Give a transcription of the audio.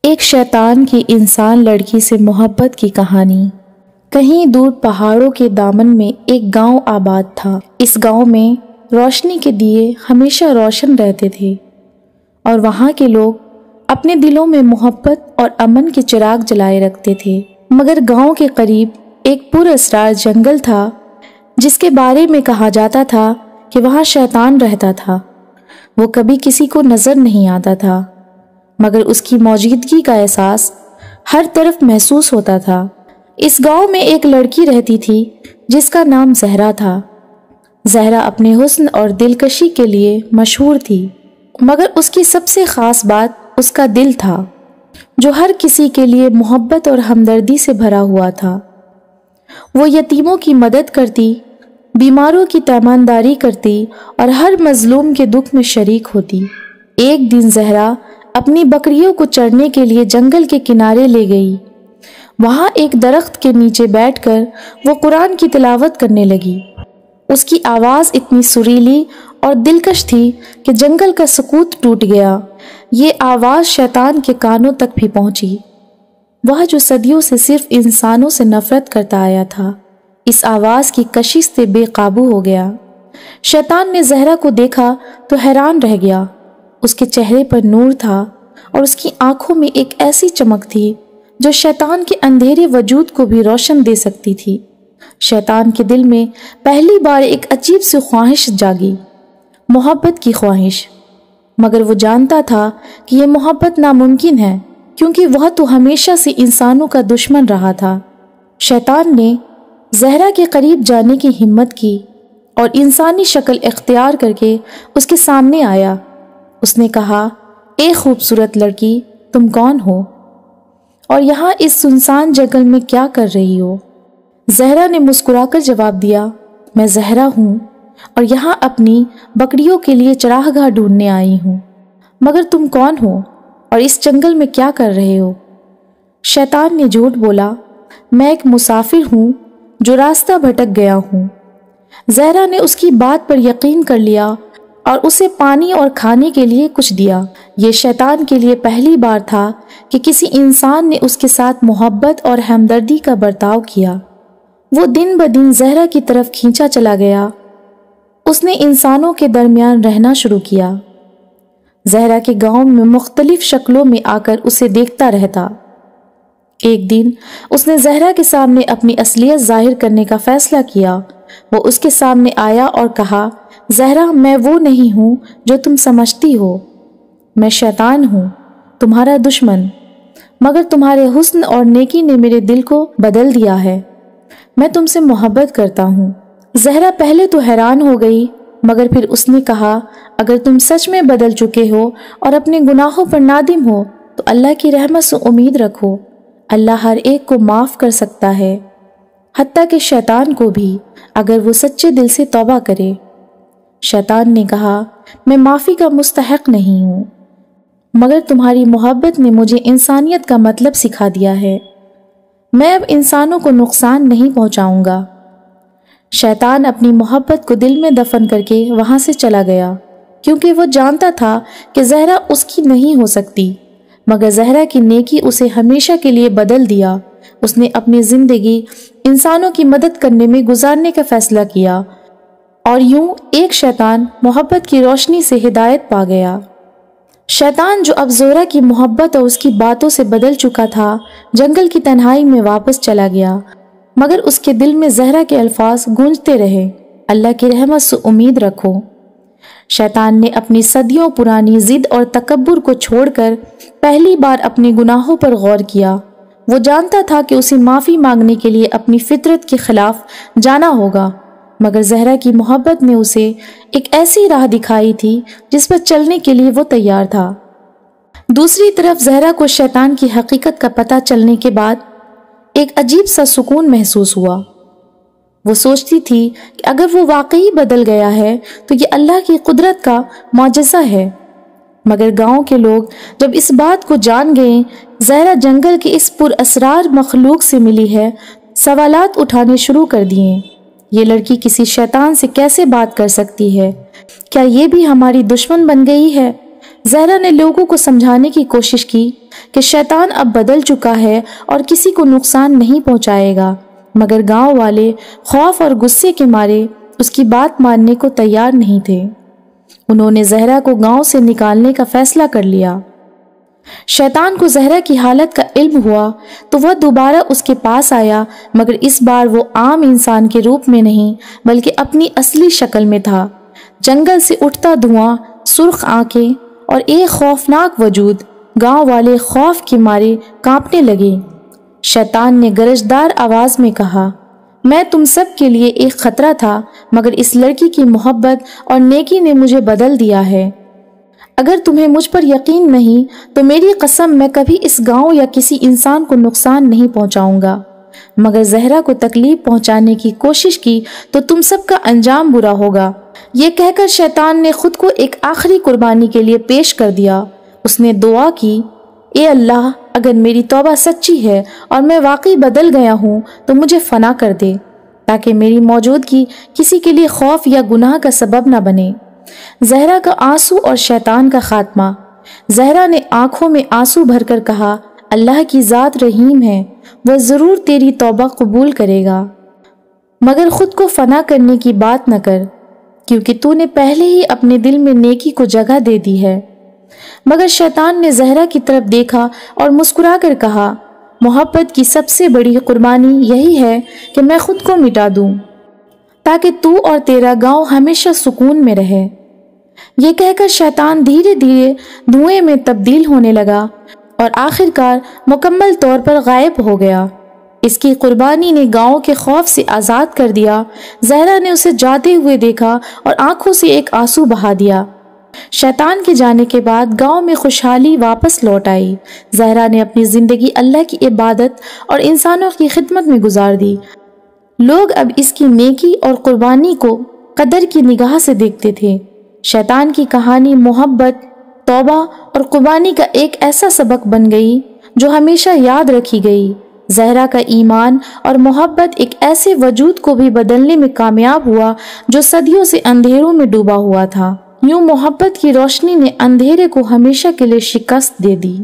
ایک شیطان کی انسان لڑکی سے محبت کی کہانی۔ کہیں دور پہاڑوں کے دامن میں ایک گاؤں آباد تھا۔ اس گاؤں میں روشنی کے دیے ہمیشہ روشن رہتے تھے اور وہاں کے لوگ اپنے دلوں میں محبت اور امن کے چراغ جلائے رکھتے تھے۔ مگر گاؤں کے قریب ایک پر اسرار جنگل تھا جس کے بارے میں کہا جاتا تھا کہ وہاں شیطان رہتا تھا۔ وہ کبھی کسی کو نظر نہیں آتا تھا مگر اس کی موجودگی کا احساس ہر طرف محسوس ہوتا تھا۔ اس گاؤں میں ایک لڑکی رہتی تھی جس کا نام زہرا تھا۔ زہرا اپنے حسن اور دلکشی کے لیے مشہور تھی، مگر اس کی سب سے خاص بات اس کا دل تھا جو ہر کسی کے لیے محبت اور ہمدردی سے بھرا ہوا تھا۔ وہ یتیموں کی مدد کرتی، بیماروں کی تیمانداری کرتی اور ہر مظلوم کے دکھ میں شریک ہوتی۔ ایک دن زہرا اپنی بکریوں کو چرنے کے لیے جنگل کے کنارے لے گئی۔ وہاں ایک درخت کے نیچے بیٹھ کر وہ قرآن کی تلاوت کرنے لگی۔ اس کی آواز اتنی سریلی اور دلکش تھی کہ جنگل کا سکوت ٹوٹ گیا۔ یہ آواز شیطان کے کانوں تک بھی پہنچی، وہ جو صدیوں سے صرف انسانوں سے نفرت کرتا آیا تھا۔ اس آواز کی کشش سے بے قابو ہو گیا۔ شیطان نے زہرا کو دیکھا تو حیران رہ گیا۔ اس کے چہرے پر نور تھا اور اس کی آنکھوں میں ایک ایسی چمک تھی جو شیطان کے اندھیرے وجود کو بھی روشن دے سکتی تھی۔ شیطان کے دل میں پہلی بار ایک عجیب سی خواہش جاگی، محبت کی خواہش۔ مگر وہ جانتا تھا کہ یہ محبت ناممکن ہے کیونکہ وہ تو ہمیشہ سے انسانوں کا دشمن رہا تھا۔ شیطان نے زہرا کے قریب جانے کی ہمت کی اور انسانی شکل اختیار کر کے اس کے سامنے آیا۔ اس نے کہا، اے خوبصورت لڑکی، تم کون ہو اور یہاں اس سنسان جنگل میں کیا کر رہی ہو؟ زہرا نے مسکرا کر جواب دیا، میں زہرا ہوں اور یہاں اپنی بکریوں کے لیے چراگاہ ڈھونڈنے آئی ہوں۔ مگر تم کون ہو اور اس جنگل میں کیا کر رہے ہو؟ شیطان نے جھوٹ بولا، میں ایک مسافر ہوں جو راستہ بھٹک گیا ہوں۔ زہرا نے اس کی بات پر یقین کر لیا اور اسے پانی اور کھانے کے لیے کچھ دیا۔ یہ شیطان کے لیے پہلی بار تھا کہ کسی انسان نے اس کے ساتھ محبت اور ہمدردی کا برتاؤ کیا۔ وہ دن بدن زہرا کی طرف کھینچا چلا گیا۔ اس نے انسانوں کے درمیان رہنا شروع کیا۔ زہرا کے گاؤں میں مختلف شکلوں میں آ کر اسے دیکھتا رہتا۔ ایک دن اس نے زہرا کے سامنے اپنی اصلیت ظاہر کرنے کا فیصلہ کیا۔ وہ اس کے سامنے آیا اور کہا، زہرا، میں وہ نہیں ہوں جو تم سمجھتی ہو۔ میں شیطان ہوں، تمہارا دشمن، مگر تمہارے حسن اور نیکی نے میرے دل کو بدل دیا ہے۔ میں تم سے محبت کرتا ہوں۔ زہرا پہلے تو حیران ہو گئی، مگر پھر اس نے کہا، اگر تم سچ میں بدل چکے ہو اور اپنے گناہوں پر نادم ہو تو اللہ کی رحمت سے امید رکھو۔ اللہ ہر ایک کو معاف کر سکتا ہے، حتیٰ کہ شیطان کو بھی، اگر وہ سچے دل سے توبہ کرے۔ شیطان نے کہا، میں معافی کا مستحق نہیں ہوں، مگر تمہاری محبت نے مجھے انسانیت کا مطلب سکھا دیا ہے۔ میں اب انسانوں کو نقصان نہیں پہنچاؤں گا۔ شیطان اپنی محبت کو دل میں دفن کر کے وہاں سے چلا گیا، کیونکہ وہ جانتا تھا کہ زہرا اس کی نہیں ہو سکتی۔ مگر زہرا کی نیکی اسے ہمیشہ کے لیے بدل دیا۔ اس نے اپنی زندگی انسانوں کی مدد کرنے میں گزارنے کا فیصلہ کیا اور یوں ایک شیطان محبت کی روشنی سے ہدایت پا گیا۔ شیطان جو اب زہرا کی محبت اور اس کی باتوں سے بدل چکا تھا، جنگل کی تنہائی میں واپس چلا گیا، مگر اس کے دل میں زہرا کے الفاظ گونجتے رہے، اللہ کی رحمت سے امید رکھو۔ شیطان نے اپنی صدیوں پرانی ضد اور تکبر کو چھوڑ کر پہلی بار اپنے گناہوں پر غور کیا۔ وہ جانتا تھا کہ اسے معافی مانگنے کے لیے اپنی فطرت کے خلاف جانا ہوگا، مگر زہرا کی محبت نے اسے ایک ایسی راہ دکھائی تھی جس پر چلنے کے لیے وہ تیار تھا۔ دوسری طرف زہرا کو شیطان کی حقیقت کا پتہ چلنے کے بعد ایک عجیب سا سکون محسوس ہوا۔ وہ سوچتی تھی کہ اگر وہ واقعی بدل گیا ہے تو یہ اللہ کی قدرت کا معجزہ ہے۔ مگر گاؤں کے لوگ جب اس بات کو جان گئے زہرا جنگل کے اس پر اسرار مخلوق سے ملی ہے، سوالات اٹھانے شروع کر دیے۔ یہ لڑکی کسی شیطان سے کیسے بات کر سکتی ہے؟ کیا یہ بھی ہماری دشمن بن گئی ہے؟ زہرا نے لوگوں کو سمجھانے کی کوشش کی کہ شیطان اب بدل چکا ہے اور کسی کو نقصان نہیں پہنچائے گا، مگر گاؤں والے خوف اور غصے کے مارے اس کی بات ماننے کو تیار نہیں تھے۔ انہوں نے زہرا کو گاؤں سے نکالنے کا فیصلہ کر لیا۔ شیطان کو زہرا کی حالت کا علم ہوا تو وہ دوبارہ اس کے پاس آیا، مگر اس بار وہ عام انسان کے روپ میں نہیں بلکہ اپنی اصلی شکل میں تھا۔ جنگل سے اٹھتا دھواں، سرخ آنکھیں اور ایک خوفناک وجود، گاؤں والے خوف کے مارے کانپنے لگے۔ شیطان نے گرجدار آواز میں کہا، میں تم سب کے لیے ایک خطرہ تھا، مگر اس لڑکی کی محبت اور نیکی نے مجھے بدل دیا ہے۔ اگر تمہیں مجھ پر یقین نہیں تو میری قسم میں کبھی اس گاؤں یا کسی انسان کو نقصان نہیں پہنچاؤں گا، مگر زہرا کو تکلیف پہنچانے کی کوشش کی تو تم سب کا انجام برا ہوگا۔ یہ کہہ کر شیطان نے خود کو ایک آخری قربانی کے لیے پیش کر دیا۔ اس نے دعا کی، اے اللہ، اگر میری توبہ سچی ہے اور میں واقعی بدل گیا ہوں تو مجھے فنا کر دے، تاکہ میری موجودگی کسی کے لیے خوف یا گناہ کا سبب نہ بنے۔ زہرا کا آنسو اور شیطان کا خاتمہ۔ زہرا نے آنکھوں میں آنسو بھر کر کہا، اللہ کی ذات رحیم ہے، وہ ضرور تیری توبہ قبول کرے گا، مگر خود کو فنا کرنے کی بات نہ کر، کیونکہ تو نے پہلے ہی اپنے دل میں نیکی کو جگہ دے دی ہے۔ مگر شیطان نے زہرا کی طرف دیکھا اور مسکرا کر کہا، محبت کی سب سے بڑی قربانی یہی ہے کہ میں خود کو مٹا دوں تاکہ تو اور تیرا گاؤں ہمیشہ سکون میں رہے۔ یہ کہہ کر شیطان دھیرے دھیرے دھوئیں میں تبدیل ہونے لگا اور آخر کار مکمل طور پر غائب ہو گیا۔ اس کی قربانی نے گاؤں کے خوف سے آزاد کر دیا۔ زہرا نے اسے جاتے ہوئے دیکھا اور آنکھوں سے ایک آنسو بہا دیا۔ شیطان کے جانے کے بعد گاؤں میں خوشحالی واپس لوٹ آئی۔ زہرا نے اپنی زندگی اللہ کی عبادت اور انسانوں کی خدمت میں گزار دی۔ لوگ اب اس کی نیکی اور قربانی کو قدر کی نگاہ سے دیکھتے تھے۔ شیطان کی کہانی محبت، توبہ اور قربانی کا ایک ایسا سبق بن گئی جو ہمیشہ یاد رکھی گئی۔ زہرا کا ایمان اور محبت ایک ایسے وجود کو بھی بدلنے میں کامیاب ہوا جو صدیوں سے اندھیروں میں ڈوبا ہوا تھا۔ یوں محبت کی روشنی نے اندھیرے کو ہمیشہ کے لیے شکست دے دی۔